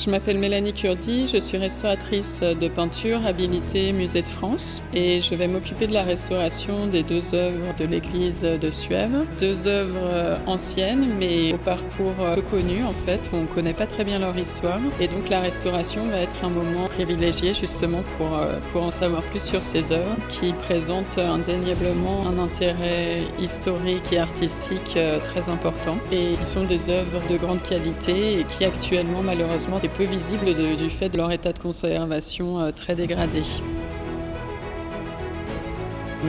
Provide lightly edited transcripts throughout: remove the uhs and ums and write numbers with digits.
Je m'appelle Mélanie Kurdi, je suis restauratrice de peinture habilitée Musée de France et je vais m'occuper de la restauration des 2 œuvres de l'église de Suève. 2 œuvres anciennes mais au parcours peu connu en fait, où on ne connaît pas très bien leur histoire. Et donc la restauration va être un moment privilégié justement pour en savoir plus sur ces œuvres qui présentent indéniablement un intérêt historique et artistique très important et qui sont des œuvres de grande qualité et qui actuellement malheureusement est peu visible du fait de leur état de conservation très dégradé.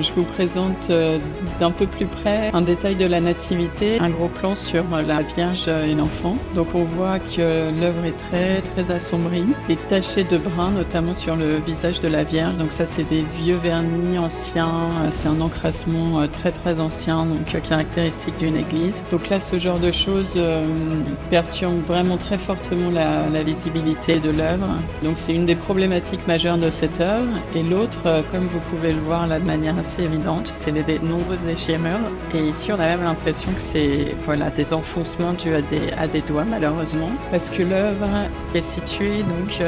Je vous présente d'un peu plus près un détail de la nativité, un gros plan sur la Vierge et l'enfant. Donc on voit que l'œuvre est très très assombrie et tachée de brun, notamment sur le visage de la Vierge. Donc ça c'est des vieux vernis anciens, c'est un encrassement très très ancien, donc caractéristique d'une église. Donc là ce genre de choses perturbe vraiment très fortement la visibilité de l'œuvre. Donc c'est une des problématiques majeures de cette œuvre. Et l'autre, comme vous pouvez le voir là de manière assez évidente, c'est les nombreuses échymures. Et ici, on a même l'impression que c'est des enfoncements dus à des doigts, malheureusement, parce que l'œuvre est située donc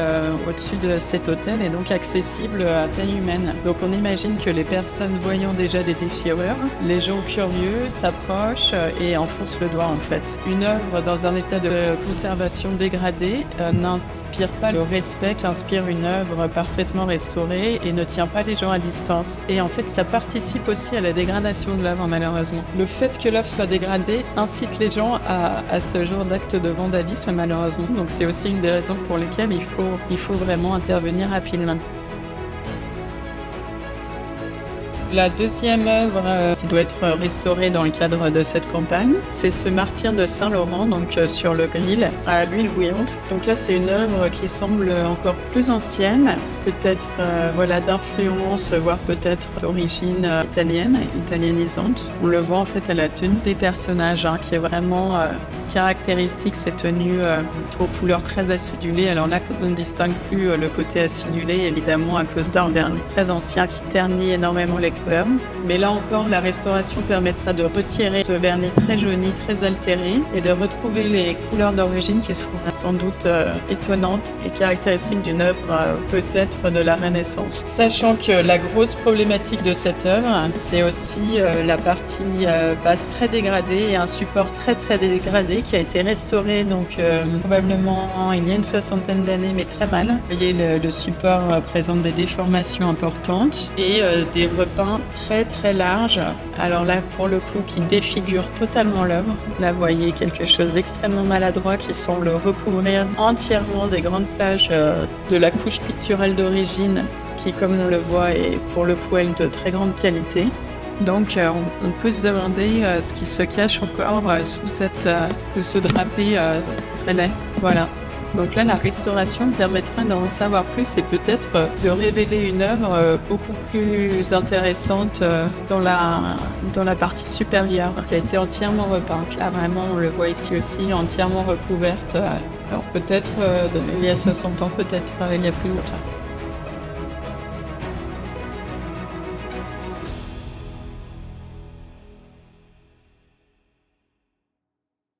au-dessus de cet autel et donc accessible à taille humaine. Donc on imagine que les personnes voyant déjà des déchirures, les gens curieux s'approchent et enfoncent le doigt en fait. Une œuvre dans un état de conservation dégradé n'inspire pas le respect qu'inspire une œuvre parfaitement restaurée et ne tient pas les gens à distance. Et en fait, ça participe aussi à la dégradation de l'œuvre, malheureusement. Le fait que l'œuvre soit dégradée incite les gens à ce genre d'acte de vandalisme, malheureusement. Donc c'est aussi une des raisons pour lesquelles il faut vraiment intervenir rapidement. La deuxième œuvre qui doit être restaurée dans le cadre de cette campagne, c'est ce martyre de Saint-Laurent, donc sur le grill à l'huile bouillante. Donc là, c'est une œuvre qui semble encore plus ancienne, peut-être d'influence, voire peut-être d'origine italianisante. On le voit en fait à la tenue des personnages, qui est vraiment caractéristique, ces tenues aux couleurs très acidulées. Alors là, on ne distingue plus le côté acidulé, évidemment, à cause d'un vernis très ancien qui ternit énormément les couleurs. Mais là encore, la restauration permettra de retirer ce vernis très jauni, très altéré, et de retrouver les couleurs d'origine qui seront sans doute étonnantes et caractéristiques d'une œuvre peut-être de la Renaissance. Sachant que la grosse problématique de cette œuvre, c'est aussi la partie basse très dégradée et un support très très dégradé qui a été restauré donc probablement il y a une 60aine d'années, mais très mal. Vous voyez, le support présente des déformations importantes et des repeints très très larges. Alors là, pour le coup, qui défigure totalement l'œuvre. Là, vous voyez quelque chose d'extrêmement maladroit qui semble recouvrir entièrement des grandes plages de la couche picturale d'origine qui, comme on le voit, est pour le coup de très grande qualité. Donc on peut se demander ce qui se cache encore sous ce drapé très laid. Voilà. Donc là, la restauration permettra d'en savoir plus et peut-être de révéler une œuvre beaucoup plus intéressante dans la partie supérieure, qui a été entièrement repeinte. Là, vraiment, on le voit ici aussi, entièrement recouverte. Alors peut-être il y a 60 ans, peut-être il y a plus longtemps.